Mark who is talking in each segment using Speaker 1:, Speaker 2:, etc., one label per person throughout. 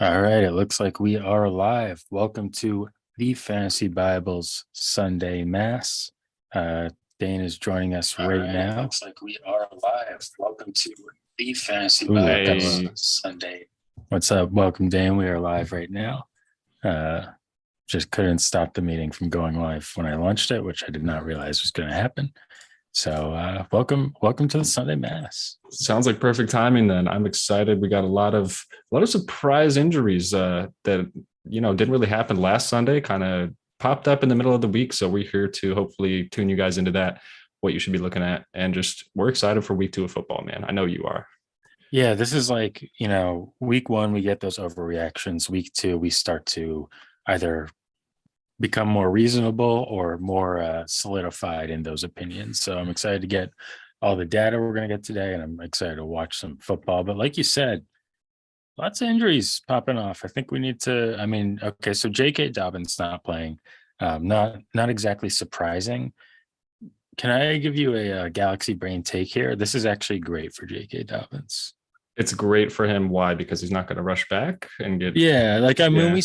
Speaker 1: All right, it looks like we are live. Welcome to the Fantasy Bibles Sunday Mass. Dane is joining us right now. It looks like we are live. Welcome to the Fantasy Bibles
Speaker 2: Hey.
Speaker 1: Sunday. What's up? Welcome, Dane. We are live right now. Just couldn't stop the meeting from going live when I launched it, which I did not realize was going to happen. So welcome to the Sunday Mass.
Speaker 2: Sounds like perfect timing then. I'm excited. We got a lot of surprise injuries that didn't really happen last Sunday, kind of popped up in the middle of the week. So we're here to hopefully tune you guys into that, what you should be looking at. And just we're excited for week 2 of football, man. I know you are.
Speaker 1: Yeah, this is like, week one, we get those overreactions. Week two, we start to either become more reasonable or more solidified in those opinions. So I'm excited to get all the data we're going to get today, and I'm excited to watch some football. But like you said, lots of injuries popping off. I think we need to, okay, so J.K. Dobbins not playing, not exactly surprising. Can I give you a Galaxy Brain take here? This is actually great for J.K. Dobbins.
Speaker 2: It's great for him. Why? Because he's not going to rush back and get.
Speaker 1: Yeah,
Speaker 2: Yeah.
Speaker 1: we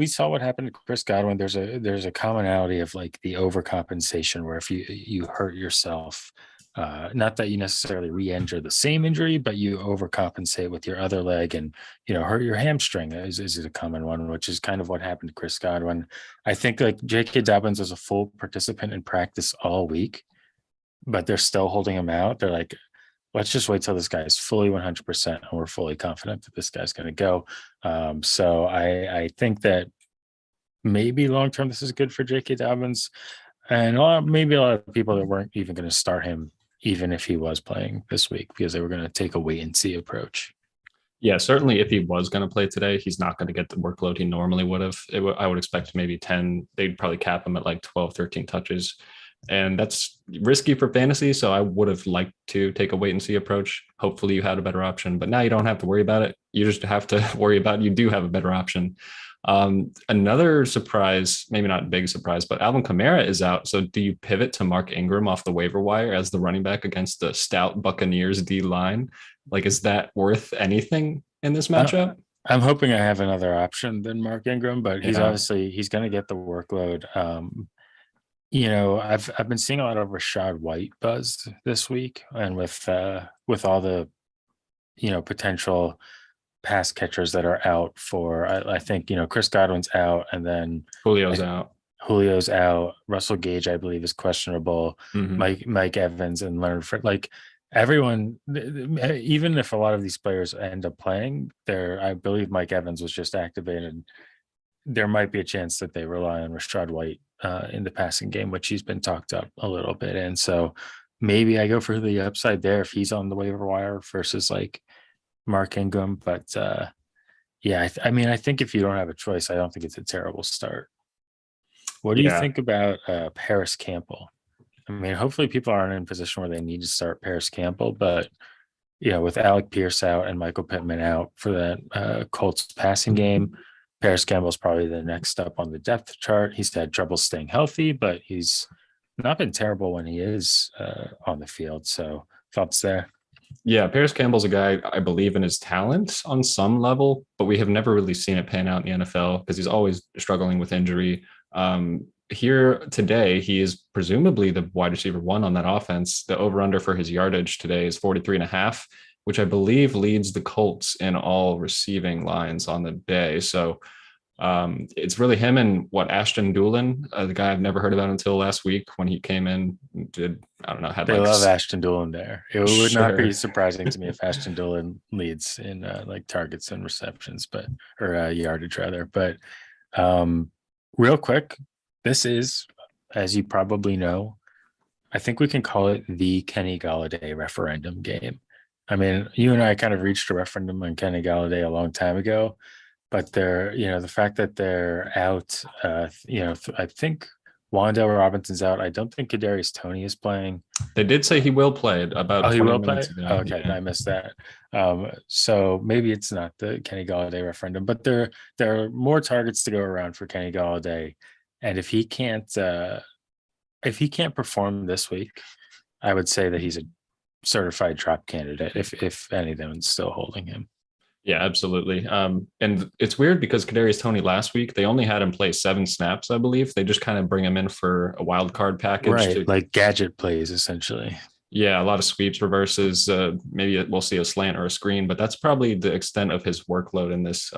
Speaker 1: saw what happened to Chris Godwin. There's a commonality of like the overcompensation where if you hurt yourself, not that you necessarily re-injure the same injury, but you overcompensate with your other leg and hurt your hamstring is a common one, which is kind of what happened to Chris Godwin. I think like J.K. Dobbins was a full participant in practice all week, but they're still holding him out. They're like, let's just wait till this guy is fully 100% and we're fully confident that this guy's going to go. So I think that maybe long term this is good for J.K. Dobbins, and maybe a lot of people that weren't even going to start him even if he was playing this week because they were going to take a wait and see approach.
Speaker 2: Yeah, certainly if he was going to play today, he's not going to get the workload he normally would have. I would expect maybe 10. They'd probably cap him at like 12, 13 touches. And that's risky for fantasy. So I would have liked to take a wait and see approach. Hopefully you had a better option, but now you don't have to worry about it. You just have to worry about you do have a better option. Another surprise, maybe not big surprise, but Alvin Kamara is out. So do you pivot to Mark Ingram off the waiver wire as the running back against the stout Buccaneers D line? Like, is that worth anything in this matchup?
Speaker 1: I'm hoping I have another option than Mark Ingram, but he's
Speaker 2: Yeah.
Speaker 1: obviously he's going to get the workload. I've been seeing a lot of Rashad White buzz this week, and with all the potential pass catchers that are out for, I think Chris Godwin's out, and then
Speaker 2: Julio's out.
Speaker 1: Julio's out. Russell Gage, I believe, is questionable.
Speaker 2: Mm-hmm.
Speaker 1: Mike Evans and Leonard for like everyone. Even if a lot of these players end up playing, there, I believe Mike Evans was just activated. There might be a chance that they rely on Rashad White in the passing game, which he's been talked up a little bit. And so maybe I go for the upside there if he's on the waiver wire versus like Mark Ingram. But yeah, I think if you don't have a choice, I don't think it's a terrible start. What do you
Speaker 2: Yeah.
Speaker 1: think about Paris Campbell? I mean, hopefully people aren't in a position where they need to start Paris Campbell, but with Alec Pierce out and Michael Pittman out for that Colts passing game, Paris Campbell's probably the next up on the depth chart. He's had trouble staying healthy, but he's not been terrible when he is on the field. So thoughts there?
Speaker 2: Yeah, Paris Campbell's a guy I believe in his talent on some level, but we have never really seen it pan out in the NFL because he's always struggling with injury. Here today, he is presumably the wide receiver one on that offense. The over under for his yardage today is 43 and a half, which I believe leads the Colts in all receiving lines on the day. So it's really him and what Ashton Doolin, the guy I've never heard about until last week when he came in, did, I don't know, had
Speaker 1: They
Speaker 2: like,
Speaker 1: love Ashton Doolin there. It would not be
Speaker 2: sure.
Speaker 1: surprising to me if Ashton Doolin leads in like targets and receptions, but or yardage rather. But um, real quick, this is, as you probably know, I think we can call it the Kenny Galladay referendum game. I mean, you and I kind of reached a referendum on Kenny Galladay a long time ago, but the fact that they're out, I think Wandale Robinson's out. I don't think Kadarius Toney is playing.
Speaker 2: They did say he will play it
Speaker 1: Oh,
Speaker 2: about
Speaker 1: he
Speaker 2: 20
Speaker 1: will play?
Speaker 2: minutes ago.
Speaker 1: Oh, okay,
Speaker 2: Yeah.
Speaker 1: I missed that. So maybe it's not the Kenny Galladay referendum, but there are more targets to go around for Kenny Galladay, and if he can't perform this week, I would say that he's a certified drop candidate if any of them is still holding him.
Speaker 2: Yeah, absolutely. And it's weird because Kadarius Toney last week they only had him play 7 snaps, I believe. They just kind of bring him in for a wild card package
Speaker 1: Right,
Speaker 2: to,
Speaker 1: like gadget plays essentially.
Speaker 2: yeah, a lot of sweeps, reverses. Maybe we'll see a slant or a screen, but that's probably the extent of his workload in this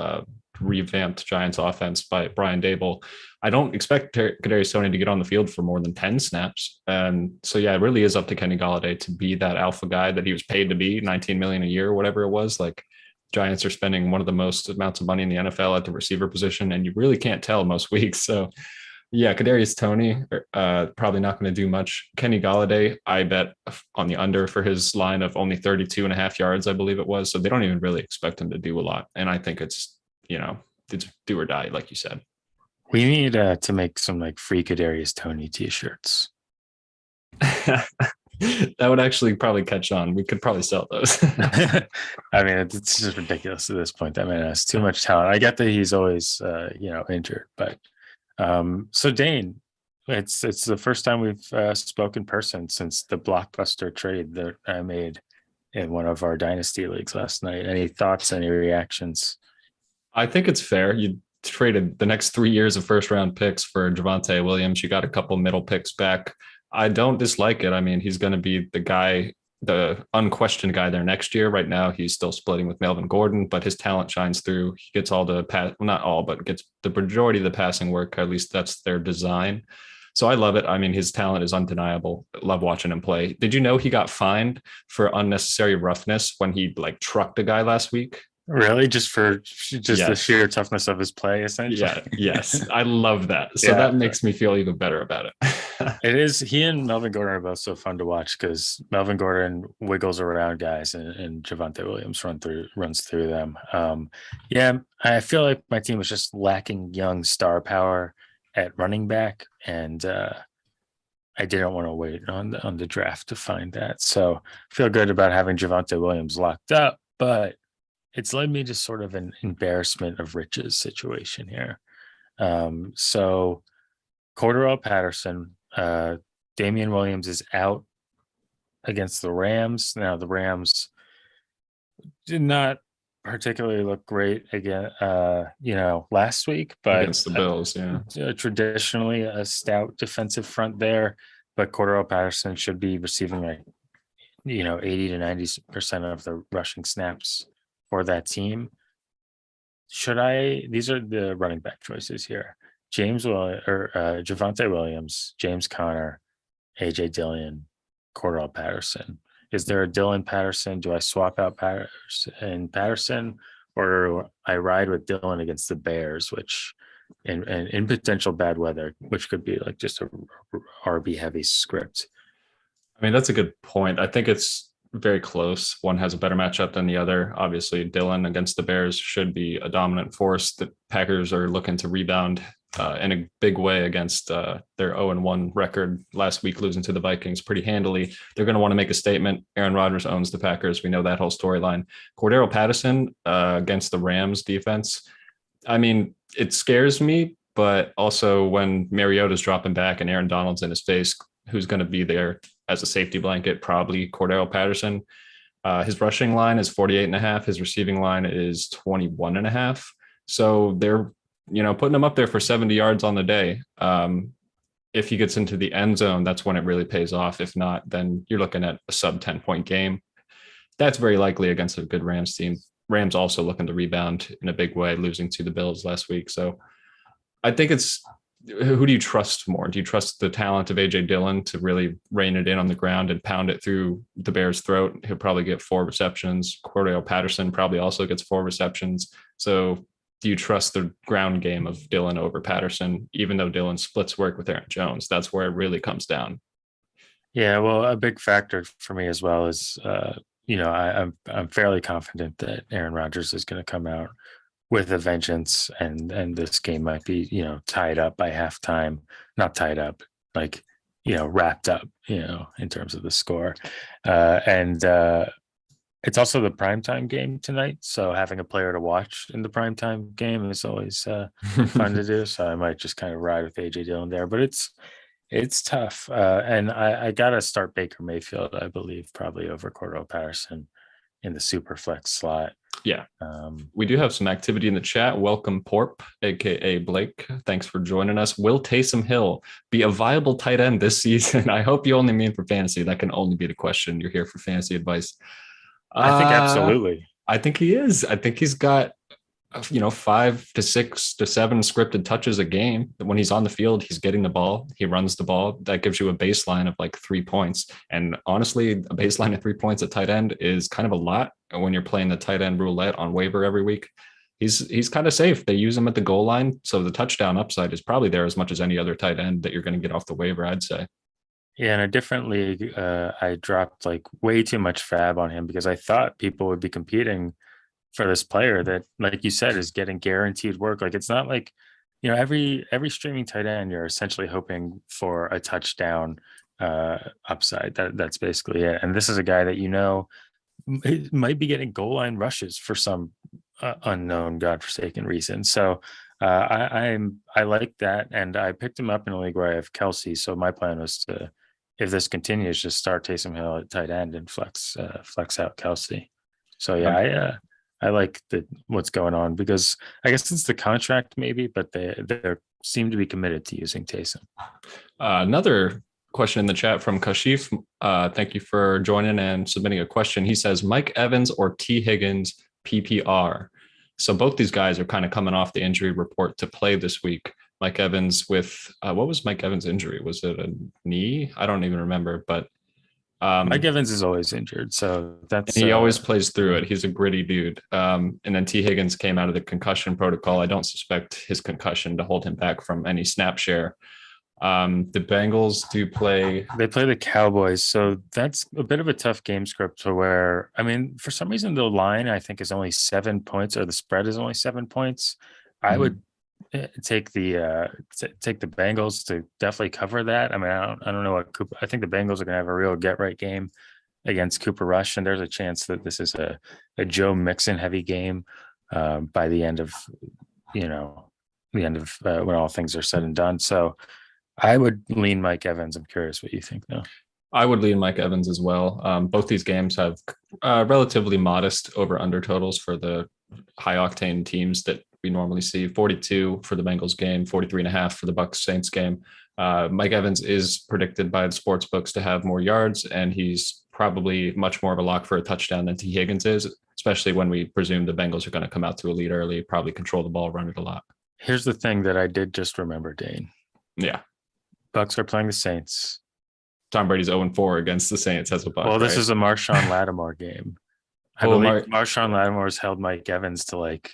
Speaker 2: revamped Giants offense by Brian Dable. I don't expect Kadarius Toney to get on the field for more than 10 snaps, and so yeah, it really is up to Kenny Galladay to be that alpha guy that he was paid to be, 19 million a year, or whatever it was. Like Giants are spending one of the most amounts of money in the NFL at the receiver position, and you really can't tell most weeks. So yeah, Kadarius Toney, probably not going to do much. Kenny Galladay, I bet on the under for his line of only 32 and a half yards, I believe it was. So they don't even really expect him to do a lot. And I think it's do or die, like you said.
Speaker 1: We need to make some like free Kadarius Toney t-shirts.
Speaker 2: That would actually probably catch on. We could probably sell those.
Speaker 1: I mean, it's just ridiculous at this point. I mean, it's too much talent. I get that he's always, injured, but so Dane, it's the first time we've spoken in person since the blockbuster trade that I made in one of our dynasty leagues last night. Any thoughts? Any reactions?
Speaker 2: I think it's fair. You traded the next 3 years of first round picks for Javonte Williams. You got a couple middle picks back. I don't dislike it. I mean, he's going to be the guy, the unquestioned guy there next year. Right now, he's still splitting with Melvin Gordon, but his talent shines through. He gets all the pass, well, not all, but gets the majority of the passing work. At least that's their design. So I love it. I mean, his talent is undeniable. Love watching him play. Did you know he got fined for unnecessary roughness when he like trucked a guy last week?
Speaker 1: Really, just for just the
Speaker 2: Yes.
Speaker 1: sheer toughness of his play, essentially.
Speaker 2: Yeah. Yes. I love that. So
Speaker 1: Yeah,
Speaker 2: that makes me feel even better about it.
Speaker 1: it is. He and Melvin Gordon are both so fun to watch because Melvin Gordon wiggles around guys and Javante Williams runs through them. Yeah, I feel like my team was just lacking young star power at running back, and I didn't want to wait on the draft to find that. So I feel good about having Javante Williams locked up, but it's led me to sort of an embarrassment of riches situation here. So Cordarrelle Patterson, Damian Williams is out against the Rams. Now the Rams did not particularly look great again, last week, but
Speaker 2: Against the Bills. Yeah.
Speaker 1: traditionally a stout defensive front there. But Cordarrelle Patterson should be receiving 80 to 90% of the rushing snaps for that team. These are the running back choices here. Javonte Williams, James Conner, AJ Dillon, Cordarrelle Patterson. Is there a Dillon Patterson? Do I swap out Patterson, or do I ride with Dillon against the Bears, which in potential bad weather, which could be like just a RB heavy script?
Speaker 2: I mean, that's a good point. I think it's very close. One has a better matchup than the other. Obviously, Dillon against the Bears should be a dominant force. The Packers are looking to rebound in a big way against their 0-1 record last week, losing to the Vikings pretty handily. They're going to want to make a statement. Aaron Rodgers owns the Packers. We know that whole storyline. Cordarrelle Patterson against the Rams defense. I mean, it scares me, but also when Mariota's dropping back and Aaron Donald's in his face, who's going to be there as a safety blanket? Probably Cordarrelle Patterson. His rushing line is 48 and a half. His receiving line is 21 and a half. So they're, putting him up there for 70 yards on the day. If he gets into the end zone, that's when it really pays off. If not, then you're looking at a sub 10-point game. That's very likely against a good Rams team. Rams also looking to rebound in a big way, losing to the Bills last week. So I think it's, who do you trust more? Do you trust the talent of AJ Dillon to really rein it in on the ground and pound it through the Bears' throat? He'll probably get 4 receptions. Cordarrelle Patterson probably also gets 4 receptions. So do you trust the ground game of Dillon over Patterson, even though Dillon splits work with Aaron Jones? That's where it really comes down.
Speaker 1: Yeah, well, a big factor for me as well is, I'm fairly confident that Aaron Rodgers is going to come out with a vengeance, and this game might be tied up by halftime, not tied up, like wrapped up, in terms of the score, and it's also the primetime game tonight, so having a player to watch in the primetime game is always fun to do. So I might just kind of ride with AJ Dillon there, but it's tough, and I gotta start Baker Mayfield, I believe, probably over Cordarrelle Patterson in the super flex slot.
Speaker 2: Yeah.
Speaker 1: Um,
Speaker 2: We do have some activity in the chat. Welcome, Porp, aka Blake. Thanks for joining us. Will Taysom Hill be a viable tight end this season? I hope you only mean for fantasy. That can only be the question. You're here for fantasy advice.
Speaker 1: I think
Speaker 2: Uh,
Speaker 1: absolutely.
Speaker 2: I think he is. I think he's got 5 to 6 to 7 scripted touches a game. When he's on the field, he's getting the ball, he runs the ball. That gives you a baseline of like 3 points. And honestly, a baseline of 3 points at tight end is kind of a lot when you're playing the tight end roulette on waiver every week. He's kind of safe. They use him at the goal line, so the touchdown upside is probably there as much as any other tight end that you're going to get off the waiver, I'd say.
Speaker 1: Yeah, in a different league, I dropped like way too much fab on him because I thought people would be competing for this player that, like you said, is getting guaranteed work. Like it's not like, every streaming tight end, you're essentially hoping for a touchdown upside. That's basically it. And this is a guy that might be getting goal line rushes for some unknown, godforsaken reason. So I like that, and I picked him up in a league where I have Kelsey. So my plan was to, if this continues, just start Taysom Hill at tight end and flex out Kelsey. So yeah, I like what's going on because I guess it's the contract maybe, but they seem to be committed to using Taysom.
Speaker 2: Another question in the chat from Kashif. Thank you for joining and submitting a question. He says Mike Evans or T Higgins PPR. So both these guys are kind of coming off the injury report to play this week. Mike Evans with what was Mike Evans' injury? Was it a knee? I don't even remember, but
Speaker 1: Mike Evans is always injured, so
Speaker 2: and he always plays through it. He's a gritty dude. And then T Higgins came out of the concussion protocol. I don't suspect his concussion to hold him back from any snap share. The Bengals do play.
Speaker 1: They play the Cowboys, so that's a bit of a tough game script to where, I mean, for some reason the line I think is only 7 points, or the spread is only 7 points. I would take the Bengals to definitely cover that. I mean, I don't know what Cooper. I think the Bengals are going to have a real get right game against Cooper Rush, and there's a chance that this is a Joe Mixon heavy game by the end of when all things are said and done. So I would lean Mike Evans. I'm curious what you think, though.
Speaker 2: I would lean Mike Evans as well. Both these games have relatively modest over-under totals for the high-octane teams that we normally see. 42 for the Bengals game, 43.5 for the Bucks Saints game. Mike Evans is predicted by the sports books to have more yards, and he's probably much more of a lock for a touchdown than T. Higgins is, especially when we presume the Bengals are going to come out to a lead early, probably control the ball, run it a lot.
Speaker 1: Here's the thing that I did just remember, Dane.
Speaker 2: Yeah.
Speaker 1: Bucks are playing the Saints.
Speaker 2: Tom Brady's 0-4 against the Saints as a Buck.
Speaker 1: Well, this is a Marshawn Lattimore game. I believe Marshawn Lattimore has held Mike Evans to like,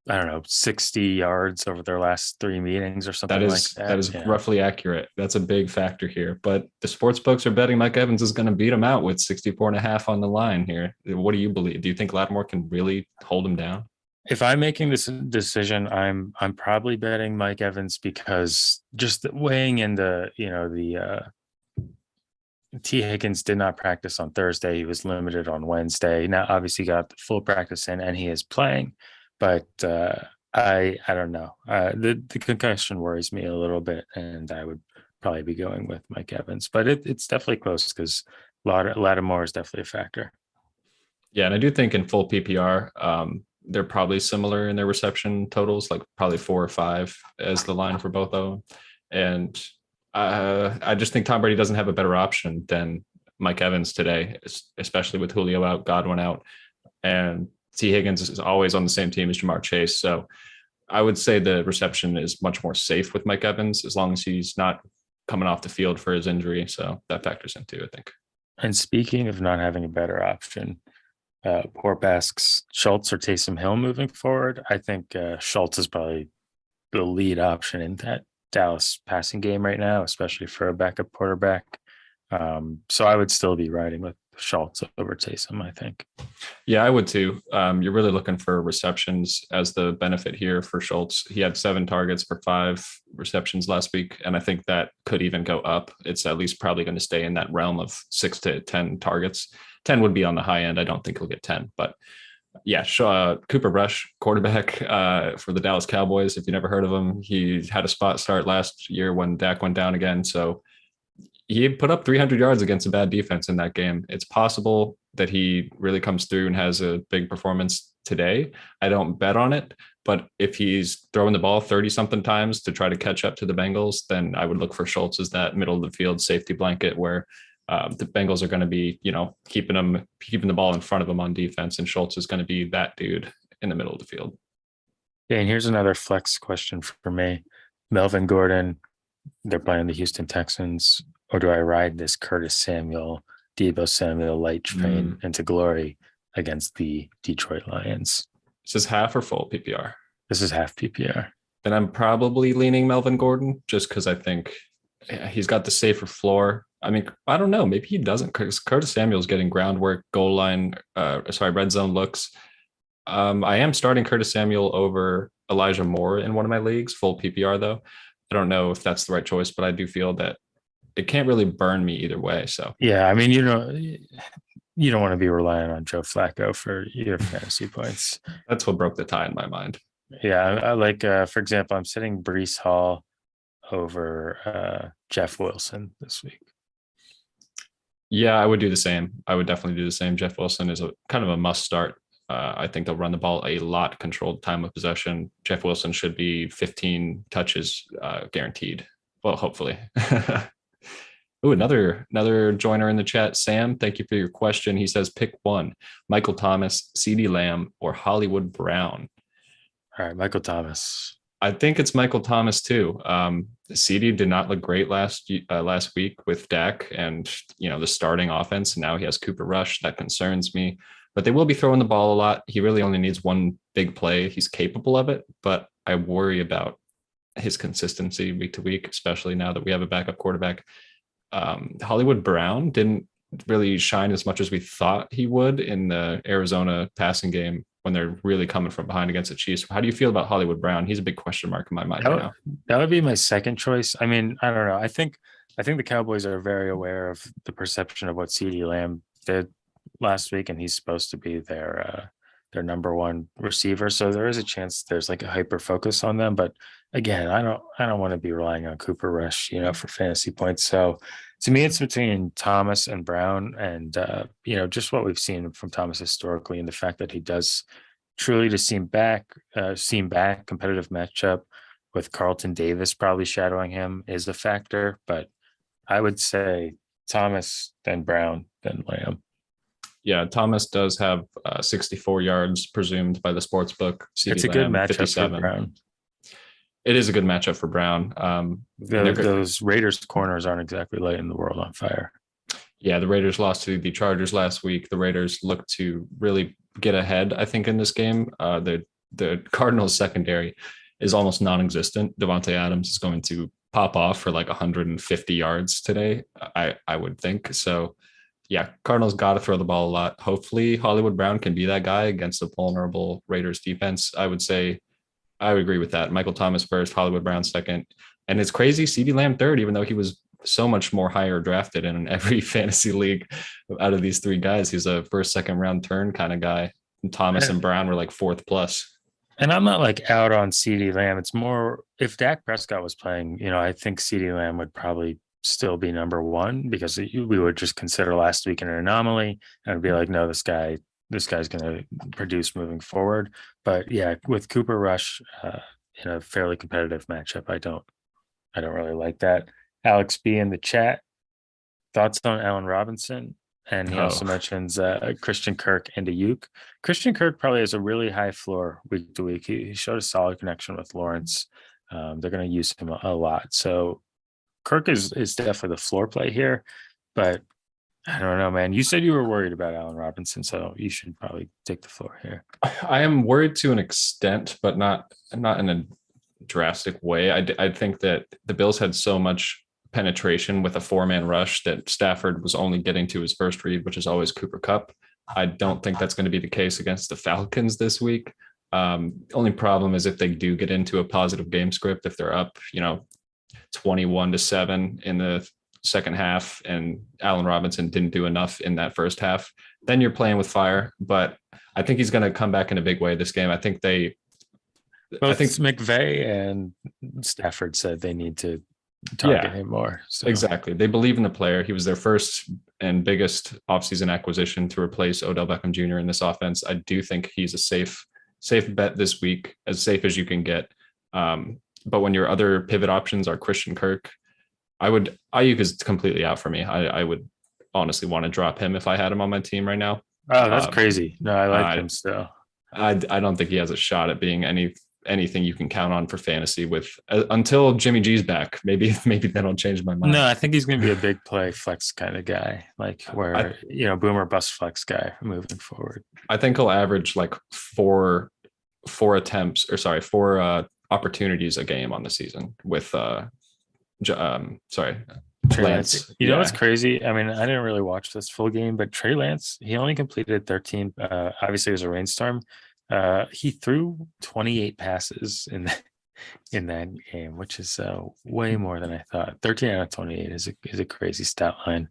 Speaker 1: I don't know, 60 yards over their last 3 meetings or something like that.
Speaker 2: That is roughly accurate. That's a big factor here. But the sports books are betting Mike Evans is going to beat him out with 64.5 on the line here. What do you believe? Do you think Lattimore can really hold him down?
Speaker 1: If I'm making this decision, I'm probably betting Mike Evans because just weighing in the T. Higgins did not practice on Thursday. He was limited on Wednesday. Now, obviously, got the full practice in, and he is playing. But I don't know. The concussion worries me a little bit, and I would probably be going with Mike Evans. But it's definitely close because Lattimore is definitely a factor.
Speaker 2: Yeah, and I do think in full PPR, they're probably similar in their reception totals, like probably 4 or 5 as the line for both of them. And I just think Tom Brady doesn't have a better option than Mike Evans today, especially with Julio out, Godwin out, and T. Higgins is always on the same team as Jamar Chase. So I would say the reception is much more safe with Mike Evans as long as he's not coming off the field for his injury. So that factors into, I think.
Speaker 1: And speaking of not having a better option, Porp asks Schultz or Taysom Hill moving forward. I think Schultz is probably the lead option in that Dallas passing game right now, especially for a backup quarterback. So I would still be riding with Schultz over Taysom, I think.
Speaker 2: Yeah, I would too. You're really looking for receptions as the benefit here for Schultz. He had 7 targets for 5 receptions last week, and I think that could even go up. It's at least probably going to stay in that realm of 6 to 10 targets. 10 would be on the high end. I don't think he'll get 10, but yeah, Cooper Rush, quarterback for the Dallas Cowboys. If you never heard of him, he had a spot start last year when Dak went down again. So he put up 300 yards against a bad defense in that game. It's possible that he really comes through and has a big performance today. I don't bet on it, but if he's throwing the ball 30 something times to try to catch up to the Bengals, then I would look for Schultz as that middle of the field safety blanket where the Bengals are going to be, keeping the ball in front of them on defense, and Schultz is going to be that dude in the middle of the field.
Speaker 1: Yeah, and here's another flex question for me. Melvin Gordon, they're playing the Houston Texans, or do I ride this Curtis Samuel, Deebo Samuel light train into glory against the Detroit Lions?
Speaker 2: Is this half or full PPR?
Speaker 1: This is half PPR.
Speaker 2: Then I'm probably leaning Melvin Gordon just because I think he's got the safer floor. I mean, I don't know. Maybe he doesn't, because Curtis Samuel's getting groundwork, goal line, red zone looks. I am starting Curtis Samuel over Elijah Moore in one of my leagues, full PPR though. I don't know if that's the right choice, but I do feel that it can't really burn me either way. So
Speaker 1: yeah, I mean, you don't want to be relying on Joe Flacco for your fantasy points.
Speaker 2: That's what broke the tie in my mind.
Speaker 1: Yeah, I like, for example, I'm sitting Breece Hall over Jeff Wilson this week.
Speaker 2: Yeah, I would do the same. I would definitely do the same. Jeff Wilson is a kind of a must start. I think they'll run the ball a lot, controlled time of possession. Jeff Wilson should be 15 touches guaranteed. Well, hopefully. Oh, another joiner in the chat. Sam, thank you for your question. He says, pick one: Michael Thomas, CeeDee Lamb, or Hollywood Brown.
Speaker 1: All right, Michael Thomas.
Speaker 2: I think it's Michael Thomas too. CeeDee did not look great last week with Dak and the starting offense. And now he has Cooper Rush. That concerns me. But they will be throwing the ball a lot. He really only needs one big play. He's capable of it, but I worry about his consistency week to week, especially now that we have a backup quarterback. Hollywood Brown didn't really shine as much as we thought he would in the Arizona passing game when they're really coming from behind against the Chiefs. How do you feel about Hollywood Brown? He's a big question mark in my mind right now.
Speaker 1: That would be my second choice. I mean, I don't know. I think the Cowboys are very aware of the perception of what CeeDee Lamb did last week, and he's supposed to be their number one receiver. So there is a chance there's like a hyper focus on them. But again, I don't want to be relying on Cooper Rush, for fantasy points. So to me, it's between Thomas and Brown, and just what we've seen from Thomas historically, and the fact that he does truly just seem back. Competitive matchup with Carlton Davis probably shadowing him is a factor, but I would say Thomas, then Brown, then Lamb.
Speaker 2: Yeah, Thomas does have 64 yards presumed by the sports book.
Speaker 1: It's a good matchup 57. For Brown.
Speaker 2: It is a good matchup for Brown.
Speaker 1: Those Raiders corners aren't exactly lighting the world on fire.
Speaker 2: Yeah, the Raiders lost to the Chargers last week. The Raiders look to really get ahead, I think, in this game. The Cardinals secondary is almost non-existent. Devontae Adams is going to pop off for like 150 yards today, I would think. So yeah, Cardinals got to throw the ball a lot. Hopefully Hollywood Brown can be that guy against a vulnerable Raiders defense. I would say I would agree with that. Michael Thomas first, Hollywood Brown second. And it's crazy, CeeDee Lamb third, even though he was so much more higher drafted in every fantasy league out of these three guys. He's a first, second round turn kind of guy. And Thomas and Brown were like fourth plus.
Speaker 1: And I'm not like out on CeeDee Lamb. It's more if Dak Prescott was playing, I think CeeDee Lamb would probably still be number one, because we would just consider last week an anomaly and it'd be like, no, this guy's going to produce moving forward. But yeah, with Cooper Rush in a fairly competitive matchup, I don't really like that. Alex B in the chat, thoughts on Allen Robinson? And he also mentions Christian Kirk and Ayuk. Christian Kirk probably has a really high floor week to week. He showed a solid connection with Lawrence. They're going to use him a lot. So Kirk is definitely the floor play here, but I don't know, man. You said you were worried about Allen Robinson, so you should probably take the floor here.
Speaker 2: I am worried to an extent, but not in a drastic way. I think that the Bills had so much penetration with a four-man rush that Stafford was only getting to his first read, which is always Cooper Kupp. I don't think that's going to be the case against the Falcons this week. Only problem is if they do get into a positive game script, if they're up, 21-7 in the second half and Allen Robinson didn't do enough in that first half, then you're playing with fire. But I think he's going to come back in a big way this game. I think
Speaker 1: McVay and Stafford said they need to target
Speaker 2: Yeah,
Speaker 1: him more. So
Speaker 2: exactly. They believe in the player. He was their first and biggest offseason acquisition to replace Odell Beckham Jr. in this offense. I do think he's a safe bet this week, as safe as you can get. But when your other pivot options are Christian Kirk, Ayuk is completely out for me. I would honestly want to drop him if I had him on my team right now.
Speaker 1: oh, that's
Speaker 2: Um,
Speaker 1: crazy. No, I like
Speaker 2: I
Speaker 1: him still.
Speaker 2: I don't think he has a shot at being anything you can count on for fantasy with until Jimmy G's back. Maybe that'll change my mind.
Speaker 1: No, I think he's going to be a big play flex kind of guy, like
Speaker 2: I
Speaker 1: where boomer bust flex guy moving forward.
Speaker 2: I think he'll average like four attempts, or sorry, four opportunities a game on the season with sorry,
Speaker 1: Trey Lance.
Speaker 2: Lance.
Speaker 1: You know what's
Speaker 2: Yeah.
Speaker 1: crazy? I mean, I didn't really watch this full game, but Trey Lance, he only completed 13. Obviously, it was a rainstorm. He threw 28 passes in that game, which is way more than I thought. 13 out of 28 is a crazy stat line.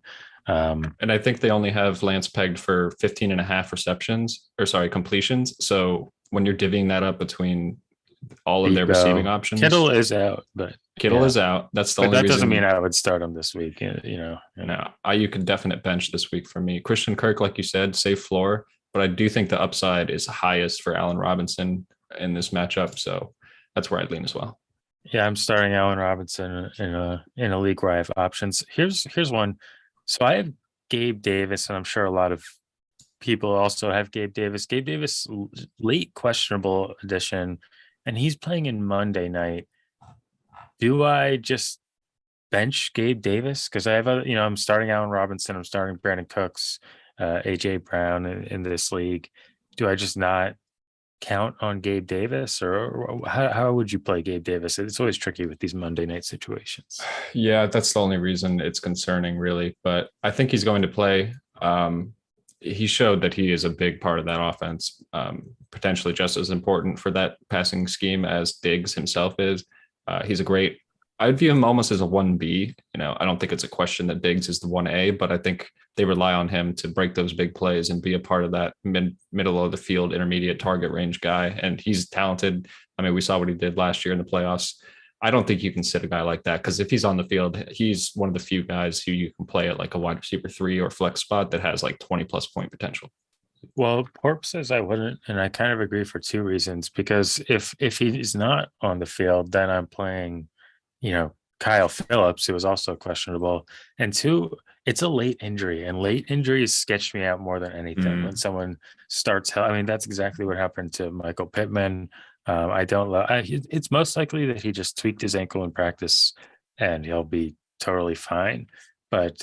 Speaker 2: And I think they only have Lance pegged for 15 and a half receptions, or sorry, completions. So when you're divvying that up betwing all of their receiving options,
Speaker 1: Kittle is out, but
Speaker 2: Kittle
Speaker 1: yeah.
Speaker 2: is out. That's the
Speaker 1: But
Speaker 2: only
Speaker 1: that doesn't
Speaker 2: reason.
Speaker 1: mean I would start him this week.
Speaker 2: No, you can definite bench this week for me. Christian Kirk, like you said, safe floor, but I do think the upside is highest for Allen Robinson in this matchup. So that's where I'd lean as well.
Speaker 1: Yeah, I'm starting Allen Robinson in a league where I have options. Here's one. So I have Gabe Davis, and I'm sure a lot of people also have Gabe Davis. Gabe Davis, late questionable addition, and he's playing in Monday night. Do I just bench Gabe Davis? Because I have I'm starting Allen Robinson, I'm starting Brandon Cooks, AJ Brown in this league. Do I just not count on Gabe Davis, or how would you play Gabe Davis? It's always tricky with these Monday night situations.
Speaker 2: Yeah, that's the only reason it's concerning, really. But I think he's going to play. He showed that he is a big part of that offense, potentially just as important for that passing scheme as Diggs himself is. He's a great. I'd view him almost as a 1B. I don't think it's a question that Diggs is the 1A, but I think they rely on him to break those big plays and be a part of that middle of the field, intermediate target range guy. And he's talented. I mean, we saw what he did last year in the playoffs. I don't think you can sit a guy like that, because if he's on the field, he's one of the few guys who you can play at like a wide receiver 3 or flex spot that has like 20 plus point potential.
Speaker 1: Well, Corp says I wouldn't, and I kind of agree for two reasons. Because if he's not on the field, then I'm playing, Kyle Phillips, who was also questionable. And two, it's a late injury, and late injuries sketch me out more than anything. When someone starts, I mean, that's exactly what happened to Michael Pittman. I don't love. It's most likely that he just tweaked his ankle in practice, and he'll be totally fine. But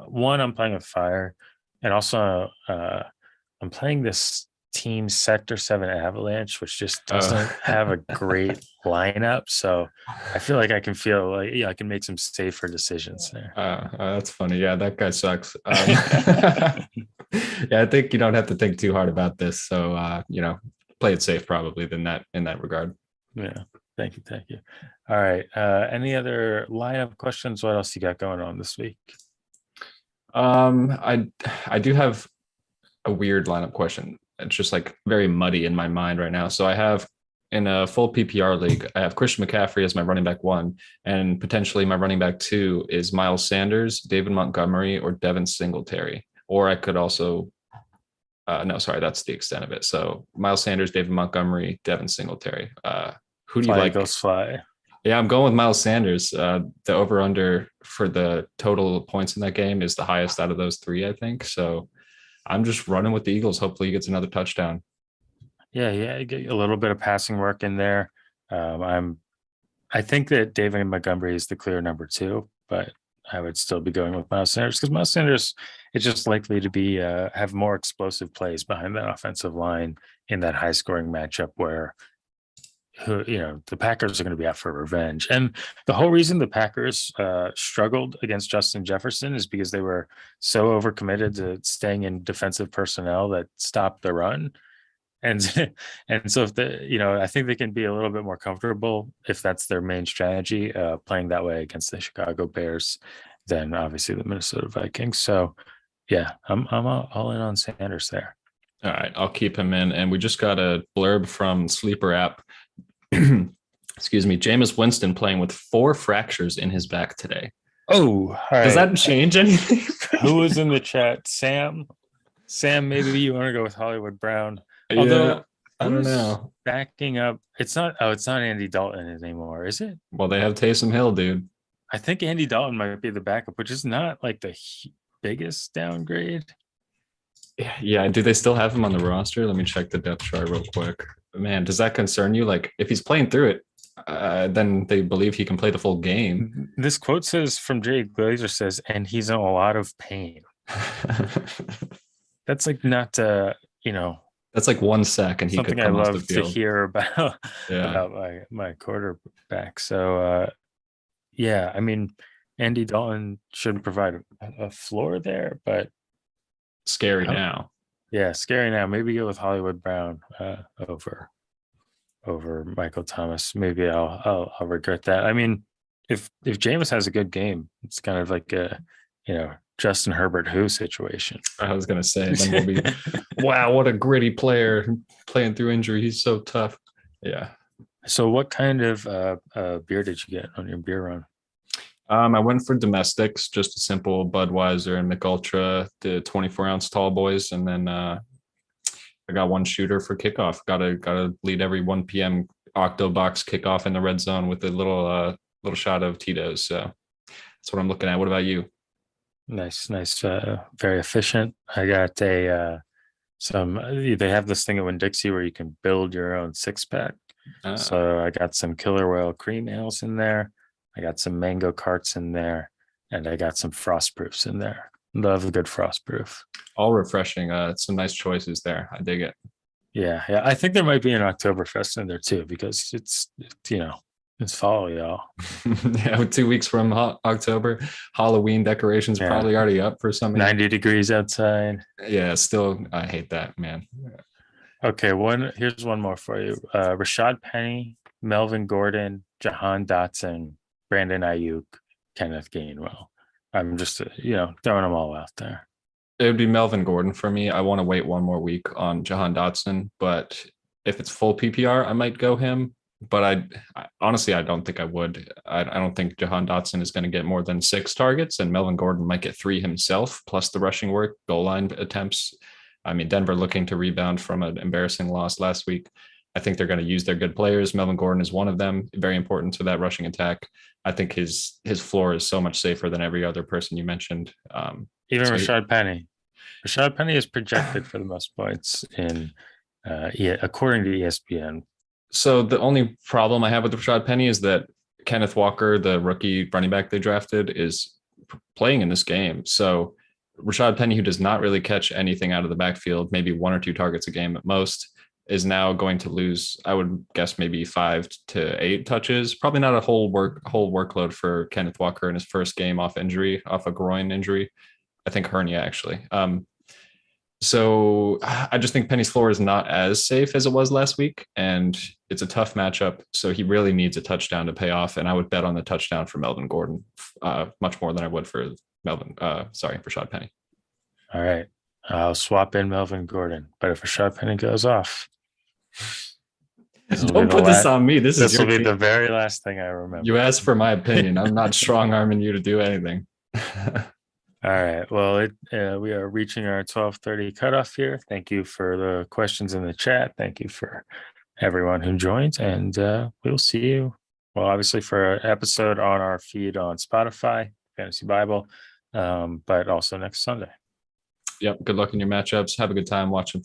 Speaker 1: one, I'm playing with fire, and also I'm playing this team Sector 7 Avalanche, which just doesn't have a great lineup. So I feel like I can make some safer decisions there.
Speaker 2: That's funny. Yeah, that guy sucks. Yeah, I think you don't have to think too hard about this. So play it safe probably than that in that regard.
Speaker 1: Yeah. Thank you. All right. Any other lineup questions? What else you got going on this week?
Speaker 2: I do have a weird lineup question. It's just like very muddy in my mind right now. So I have, in a full PPR league, I have Christian McCaffrey as my running back 1, and potentially my running back 2 is Miles Sanders, David Montgomery, or Devin Singletary. Or I could also, no, sorry, that's the extent of it. So Miles Sanders, David Montgomery, Devin Singletary. Who do you like?
Speaker 1: Eagles fly.
Speaker 2: Yeah, I'm going with Miles Sanders. The over under for the total points in that game is the highest out of those 3, I think. So I'm just running with the Eagles. Hopefully he gets another touchdown.
Speaker 1: Yeah, get a little bit of passing work in there. I think that David Montgomery is the clear number 2, but I would still be going with Miles Sanders, because Miles Sanders is just likely to be have more explosive plays behind that offensive line in that high scoring matchup where the Packers are going to be out for revenge. And the whole reason the Packers struggled against Justin Jefferson is because they were so overcommitted to staying in defensive personnel that stopped the run. And so if I think they can be a little bit more comfortable if that's their main strategy, playing that way against the Chicago Bears than obviously the Minnesota Vikings. So yeah, I'm all in on Sanders there.
Speaker 2: All right, I'll keep him in. And we just got a blurb from Sleeper app excuse me, Jameis Winston playing with 4 fractures in his back today.
Speaker 1: Oh, all
Speaker 2: Does
Speaker 1: right.
Speaker 2: that change anything?
Speaker 1: Who was in the chat? Sam. Sam, maybe you want to go with Hollywood Brown.
Speaker 2: Yeah,
Speaker 1: Although
Speaker 2: I don't
Speaker 1: who's
Speaker 2: know.
Speaker 1: backing up? It's not. Oh, it's not Andy Dalton anymore, is it?
Speaker 2: Well, they have Taysom Hill, dude.
Speaker 1: I think Andy Dalton might be the backup, which is not like the biggest downgrade.
Speaker 2: Yeah, do they still have him on the roster? Let me check the depth chart real quick. Man, does that concern you? Like, if he's playing through it, then they believe he can play the full game.
Speaker 1: This quote says from Jay Glazer says, and he's in a lot of pain. That's like not
Speaker 2: That's like 1 sack and he could
Speaker 1: something I
Speaker 2: come off the
Speaker 1: love to
Speaker 2: field.
Speaker 1: hear about
Speaker 2: Yeah.
Speaker 1: about my quarterback. So yeah, I mean Andy Dalton should provide a floor there, but
Speaker 2: Scary now.
Speaker 1: yeah, scary now. Maybe go with Hollywood Brown over Michael Thomas. Maybe I'll regret that. I mean, if Jameis has a good game, it's kind of like a Justin Herbert who situation.
Speaker 2: I was gonna say, then we'll be wow, what a gritty player playing through injury. He's so tough. Yeah.
Speaker 1: So what kind of beer did you get on your beer run?
Speaker 2: I went for domestics, just a simple Budweiser and McUltra, the 24-ounce tall boys, and then I got one shooter for kickoff. Gotta lead every 1 p.m. Octo box kickoff in the red zone with a little shot of Tito's. So that's what I'm looking at. What about you?
Speaker 1: Nice, very efficient. I got some. They have this thing at Winn-Dixie where you can build your own 6-pack. So I got some Killer Whale cream ales in there. I got some mango carts in there, and I got some frost proofs in there. Love a good frost proof.
Speaker 2: All refreshing. Some nice choices there. I dig it.
Speaker 1: Yeah. I think there might be an Oktoberfest in there too, because it's fall, y'all.
Speaker 2: Yeah, 2 weeks from October, Halloween decorations probably already up for some.
Speaker 1: 90 degrees outside.
Speaker 2: Yeah, still, I hate that, man.
Speaker 1: Okay, here's one more for you. Rashad Penny, Melvin Gordon, Jahan Dotson, Brandon Ayuk, Kenneth Gainwell. I'm just throwing them all out there.
Speaker 2: It would be Melvin Gordon for me. I want to wait 1 more week on Jahan Dotson, but if it's full PPR, I might go him. But I honestly, I don't think I would. I don't think Jahan Dotson is going to get more than 6 targets, and Melvin Gordon might get 3 himself, plus the rushing work, goal line attempts. I mean, Denver looking to rebound from an embarrassing loss last week. I think they're going to use their good players. Melvin Gordon is one of them, very important to that rushing attack. I think his floor is so much safer than every other person you mentioned.
Speaker 1: Even Rashad Penny. Rashad Penny is projected for the most points in, according to ESPN.
Speaker 2: So the only problem I have with Rashad Penny is that Kenneth Walker, the rookie running back they drafted, is playing in this game. So Rashad Penny, who does not really catch anything out of the backfield, maybe 1 or 2 targets a game at most, is now going to lose, I would guess, maybe 5 to 8 touches. Probably not a whole workload for Kenneth Walker in his first game off a groin injury. I think hernia, actually. So I just think Penny's floor is not as safe as it was last week, and it's a tough matchup. So he really needs a touchdown to pay off, and I would bet on the touchdown for Melvin Gordon much more than I would for Rashad Penny.
Speaker 1: All right. I'll swap in Melvin Gordon, but if Rashad Penny goes off,
Speaker 2: don't put this on me. This
Speaker 1: will be the very last thing I remember.
Speaker 2: You asked for my opinion. I'm not strong arming you to do anything.
Speaker 1: All right. Well, we are reaching our 12:30 cutoff here. Thank you for the questions in the chat. Thank you for everyone who joined, and we'll see you. Well, obviously for an episode on our feed on Spotify, Fantasy Bible, but also next Sunday.
Speaker 2: Yep. Good luck in your matchups. Have a good time watching football.